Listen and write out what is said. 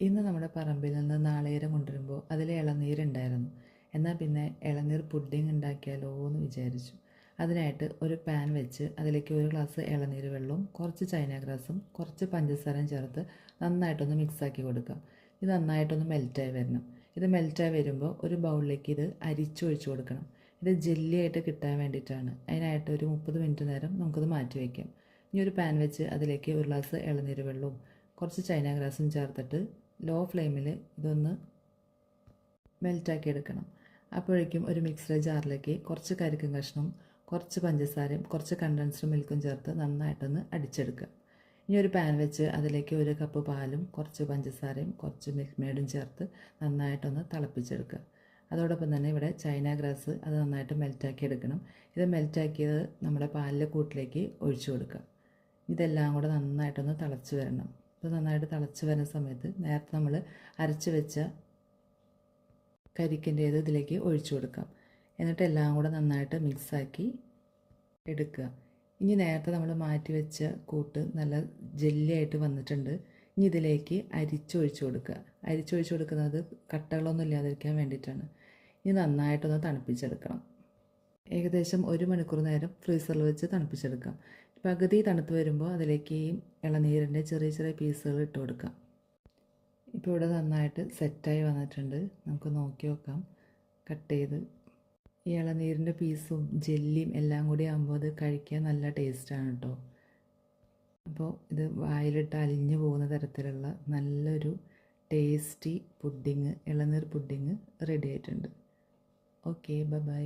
ഇന്ന് നമ്മുടെ പറമ്പിൽ നിന്ന് നാളികേരം കൊണ്ടുവരുമ്പോൾ അതിൽ ഇളനീരുണ്ടായിരുന്നു. എന്നാൽ പിന്നെ ഇളനീർ പുഡിംഗ് ഉണ്ടാക്കിയാലോ എന്ന് വിചാരിച്ചു. അതിനായിട്ട് ഒരു പാൻ വെച്ച് അതിലേക്ക് ഒരു ഗ്ലാസ് ഇളനീർ വെള്ളവും കുറച്ച് ചൈന ഗ്രാസും കുറച്ച് പഞ്ചസാരയും ചേർത്ത് നന്നായിട്ടൊന്ന് മിക്സാക്കി കൊടുക്കാം. ഇത് നന്നായിട്ടൊന്ന് മെൽറ്റായി വരണം. ഇത് മെൽറ്റായി വരുമ്പോൾ ഒരു ബൗളിലേക്ക് ഇത് അരിച്ചൊഴിച്ച് കൊടുക്കണം. ഇത് ജെല്ലിയായിട്ട് കിട്ടാൻ വേണ്ടിയിട്ടാണ്. അതിനായിട്ട് ഒരു 30 മിനിറ്റ് നേരം നമുക്കത് മാറ്റി വയ്ക്കാം. ഇനി ഒരു പാൻ വെച്ച് അതിലേക്ക് ഒരു ഗ്ലാസ് ഇളനീർ വെള്ളവും കുറച്ച് ചൈന ഗ്രാസും ചേർത്തിട്ട് ലോ ഫ്ലെയിമിൽ ഇതൊന്ന് മെൽറ്റാക്കി എടുക്കണം. അപ്പോഴേക്കും ഒരു മിക്സഡ് ജാറിലേക്ക് കുറച്ച് കരിക്കും കഷ്ണവും കുറച്ച് പഞ്ചസാരയും കുറച്ച് കണ്ടൻസ്ഡ് മിൽക്കും ചേർത്ത് നന്നായിട്ടൊന്ന് അടിച്ചെടുക്കുക. ഇനി ഒരു പാൻ വെച്ച് അതിലേക്ക് 1 കപ്പ് പാലും കുറച്ച് പഞ്ചസാരയും കുറച്ച് മിൽക്ക് മെയ്ഡും ചേർത്ത് നന്നായിട്ടൊന്ന് തിളപ്പിച്ചെടുക്കുക. അതോടൊപ്പം തന്നെ ഇവിടെ ചൈന ഗ്രാസ് അത് നന്നായിട്ട് മെൽറ്റാക്കി എടുക്കണം. ഇത് മെൽറ്റാക്കിയത് നമ്മുടെ പാലിലെ കൂട്ടിലേക്ക് ഒഴിച്ചു കൊടുക്കുക. ഇതെല്ലാം കൂടെ നന്നായിട്ടൊന്ന് തിളച്ച് വരണം. ഇത് നന്നായിട്ട് തിളച്ച് വരുന്ന സമയത്ത് നേരത്തെ നമ്മൾ അരച്ച് വെച്ച കരിക്കിൻ്റേത് ഇതിലേക്ക് ഒഴിച്ചു കൊടുക്കാം. എന്നിട്ട് എല്ലാം കൂടെ നന്നായിട്ട് മിക്സാക്കി എടുക്കുക. ഇനി നേരത്തെ നമ്മൾ മാറ്റി വെച്ച കൂട്ട് നല്ല ജെല്ലിയായിട്ട് വന്നിട്ടുണ്ട്. ഇനി ഇതിലേക്ക് അരിച്ചൊഴിച്ച് കൊടുക്കുക. അരിച്ചൊഴിച്ച് കൊടുക്കുന്നത് കട്ടകളൊന്നും ഇല്ലാതിരിക്കാൻ വേണ്ടിയിട്ടാണ്. ഇനി നന്നായിട്ടൊന്ന് തണുപ്പിച്ചെടുക്കണം. ഏകദേശം 1 മണിക്കൂർ നേരം ഫ്രീസറിൽ വെച്ച് തണുപ്പിച്ചെടുക്കാം. പകുതി തണുത്ത് വരുമ്പോൾ അതിലേക്ക് ഈ ഇളനീരിൻ്റെ ചെറിയ ചെറിയ പീസുകൾ ഇട്ട് കൊടുക്കാം. ഇപ്പോൾ ഇവിടെ നന്നായിട്ട് സെറ്റായി വന്നിട്ടുണ്ട്. നമുക്ക് നോക്കി നോക്കാം. കട്ട് ചെയ്ത് ഈ ഇളനീരിൻ്റെ പീസും ജെല്ലിയും എല്ലാം കൂടി ആകുമ്പോൾ അത് കഴിക്കാൻ നല്ല ടേസ്റ്റാണ് കേട്ടോ. അപ്പോൾ ഇത് വായിലിട്ട് അലിഞ്ഞു പോകുന്ന തരത്തിലുള്ള നല്ലൊരു ടേസ്റ്റി പുഡിങ്, ഇളനീർ പുഡിങ് റെഡി ആയിട്ടുണ്ട്. Okay, by.